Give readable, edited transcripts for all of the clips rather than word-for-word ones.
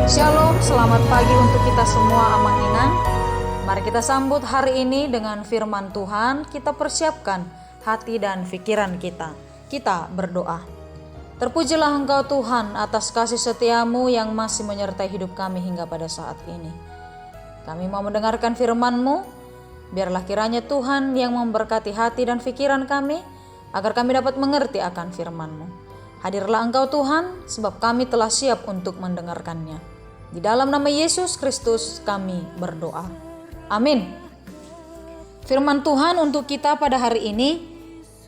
Shalom, selamat pagi untuk kita semua Amanginan. Mari kita sambut hari ini dengan firman Tuhan. Kita persiapkan hati dan pikiran kita. Kita berdoa. Terpujilah Engkau Tuhan atas kasih setiamu yang masih menyertai hidup kami hingga pada saat ini. Kami mau mendengarkan firman-Mu. Biarlah kiranya Tuhan yang memberkati hati dan pikiran kami, agar kami dapat mengerti akan firman-Mu. Hadirlah Engkau Tuhan, sebab kami telah siap untuk mendengarkannya. Di dalam nama Yesus Kristus kami berdoa. Amin. Firman Tuhan untuk kita pada hari ini,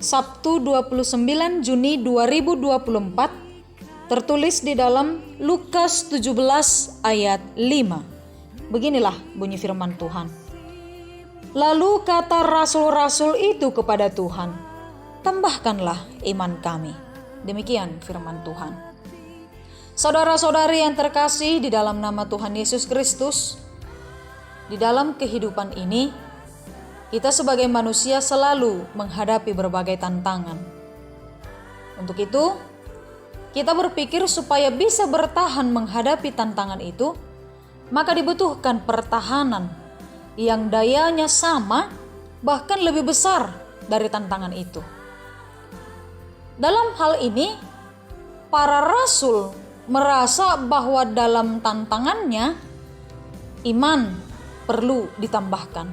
Sabtu 29 Juni 2024, tertulis di dalam Lukas 17 ayat 5. Beginilah bunyi firman Tuhan. Lalu kata rasul-rasul itu kepada Tuhan, tambahkanlah iman kami. Demikian firman Tuhan. Saudara-saudari yang terkasih di dalam nama Tuhan Yesus Kristus, di dalam kehidupan ini, kita sebagai manusia selalu menghadapi berbagai tantangan. Untuk itu, kita berpikir supaya bisa bertahan menghadapi tantangan itu, maka dibutuhkan pertahanan yang dayanya sama, bahkan lebih besar dari tantangan itu. Dalam hal ini, para rasul merasa bahwa dalam tantangannya iman perlu ditambahkan.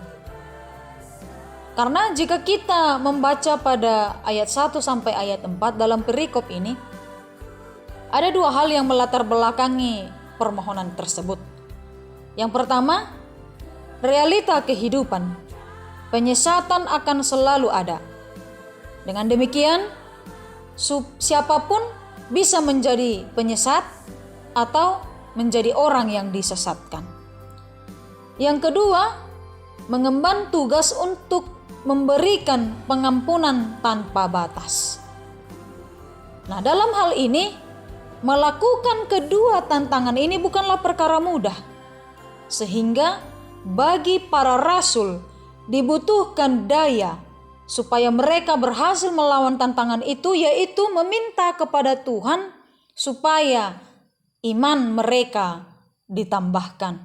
Karena jika kita membaca pada ayat 1 sampai ayat 4 dalam perikop ini, ada dua hal yang melatar belakangi permohonan tersebut. Yang pertama, realita kehidupan. Penyesatan akan selalu ada. Dengan demikian, siapapun bisa menjadi penyesat atau menjadi orang yang disesatkan. Yang kedua, mengemban tugas untuk memberikan pengampunan tanpa batas. Nah, dalam hal ini, melakukan kedua tantangan ini bukanlah perkara mudah. Sehingga bagi para rasul dibutuhkan daya supaya mereka berhasil melawan tantangan itu, yaitu meminta kepada Tuhan supaya iman mereka ditambahkan.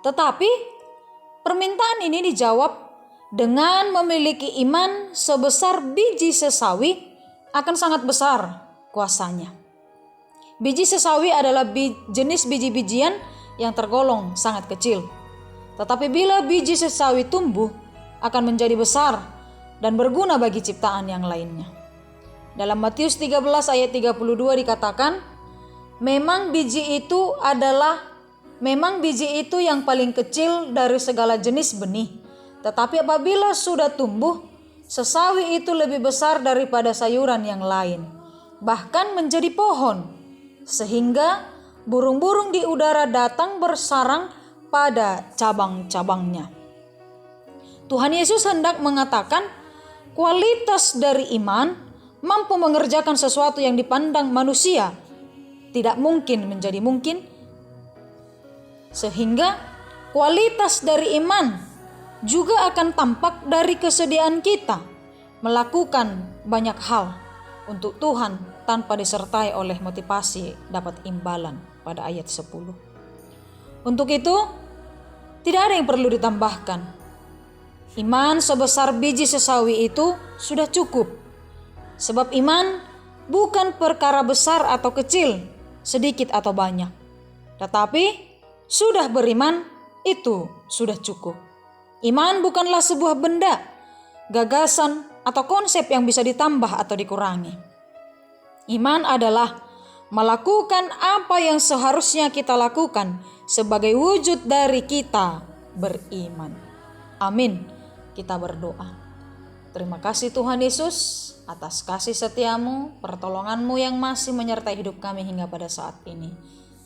Tetapi permintaan ini dijawab dengan memiliki iman sebesar biji sesawi akan sangat besar kuasanya. Biji sesawi adalah jenis biji-bijian yang tergolong sangat kecil. Tetapi bila biji sesawi tumbuh, akan menjadi besar dan berguna bagi ciptaan yang lainnya. Dalam Matius 13 ayat 32 dikatakan, memang biji itu yang paling kecil dari segala jenis benih. Tetapi apabila sudah tumbuh, sesawi itu lebih besar daripada sayuran yang lain, bahkan menjadi pohon, sehingga burung-burung di udara datang bersarang pada cabang-cabangnya. Tuhan Yesus hendak mengatakan kualitas dari iman mampu mengerjakan sesuatu yang dipandang manusia tidak mungkin menjadi mungkin, sehingga kualitas dari iman juga akan tampak dari kesediaan kita melakukan banyak hal untuk Tuhan tanpa disertai oleh motivasi dapat imbalan pada ayat 10. Untuk itu, tidak ada yang perlu ditambahkan. Iman sebesar biji sesawi itu sudah cukup. Sebab iman bukan perkara besar atau kecil, sedikit atau banyak. Tetapi sudah beriman itu sudah cukup. Iman bukanlah sebuah benda, gagasan atau konsep yang bisa ditambah atau dikurangi. Iman adalah melakukan apa yang seharusnya kita lakukan sebagai wujud dari kita beriman. Amin. Kita berdoa. Terima kasih Tuhan Yesus atas kasih setiamu, pertolonganmu yang masih menyertai hidup kami hingga pada saat ini.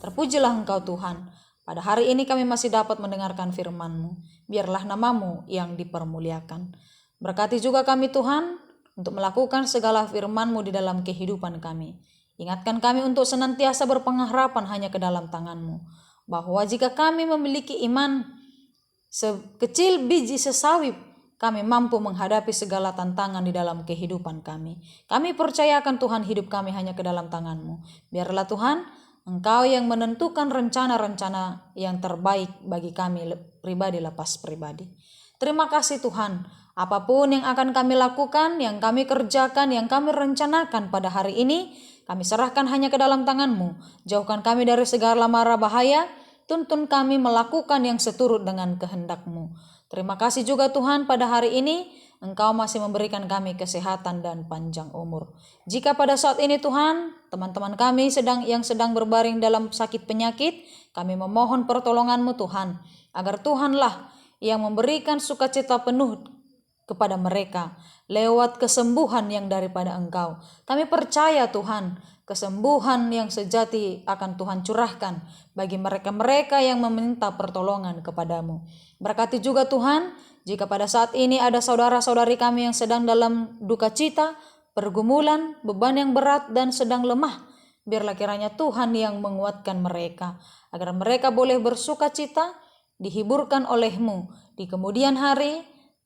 Terpujilah Engkau Tuhan. Pada hari ini kami masih dapat mendengarkan firman-Mu. Biarlah nama-Mu yang dipermuliakan. Berkati juga kami Tuhan untuk melakukan segala firman-Mu di dalam kehidupan kami. Ingatkan kami untuk senantiasa berpengharapan hanya ke dalam tangan-Mu. Bahwa jika kami memiliki iman sekecil biji sesawi, kami mampu menghadapi segala tantangan di dalam kehidupan kami. Kami percayakan Tuhan hidup kami hanya ke dalam tangan-Mu. Biarlah Tuhan Engkau yang menentukan rencana-rencana yang terbaik bagi kami pribadi lepas pribadi. Terima kasih Tuhan, apapun yang akan kami lakukan, yang kami kerjakan, yang kami rencanakan pada hari ini, kami serahkan hanya ke dalam tangan-Mu. Jauhkan kami dari segala mara bahaya, tuntun kami melakukan yang seturut dengan kehendak-Mu. Terima kasih juga Tuhan, pada hari ini Engkau masih memberikan kami kesehatan dan panjang umur. Jika pada saat ini Tuhan, teman-teman kami yang sedang berbaring dalam sakit penyakit, kami memohon pertolongan-Mu Tuhan, agar Tuhanlah yang memberikan sukacita penuh kepada mereka lewat kesembuhan yang daripada Engkau. Kami percaya Tuhan, kesembuhan yang sejati akan Tuhan curahkan bagi mereka-mereka yang meminta pertolongan kepadamu. Berkati juga Tuhan, jika pada saat ini ada saudara-saudari kami yang sedang dalam duka cita, pergumulan, beban yang berat dan sedang lemah, biarlah kiranya Tuhan yang menguatkan mereka, agar mereka boleh bersuka cita, dihiburkan oleh-Mu di kemudian hari.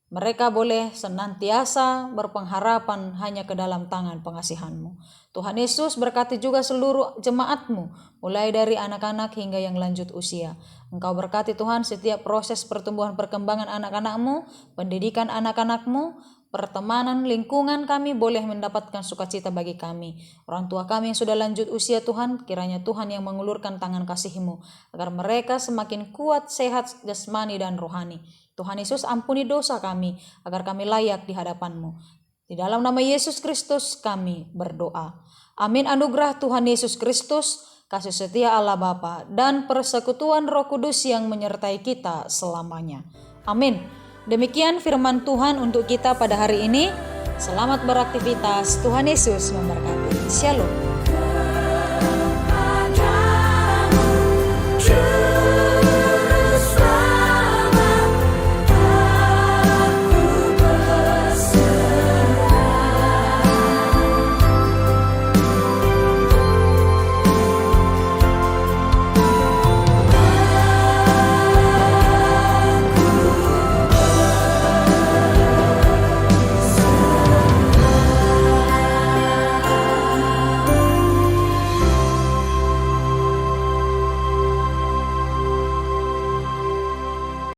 Mereka boleh senantiasa berpengharapan hanya ke dalam tangan pengasihan-Mu. Tuhan Yesus, berkati juga seluruh jemaat-Mu, mulai dari anak-anak hingga yang lanjut usia. Engkau berkati Tuhan setiap proses pertumbuhan perkembangan anak-anak-Mu, pendidikan anak-anak-Mu, pertemanan, lingkungan kami boleh mendapatkan sukacita bagi kami. Orang tua kami yang sudah lanjut usia Tuhan, kiranya Tuhan yang mengulurkan tangan kasih-Mu, agar mereka semakin kuat, sehat, jasmani dan rohani. Tuhan Yesus, ampuni dosa kami, agar kami layak di hadapan-Mu. Di dalam nama Yesus Kristus kami berdoa. Amin. Anugerah Tuhan Yesus Kristus, kasih setia Allah Bapa, dan persekutuan Roh Kudus yang menyertai kita selamanya. Amin. Demikian firman Tuhan untuk kita pada hari ini. Selamat beraktivitas. Tuhan Yesus memberkati. Shalom.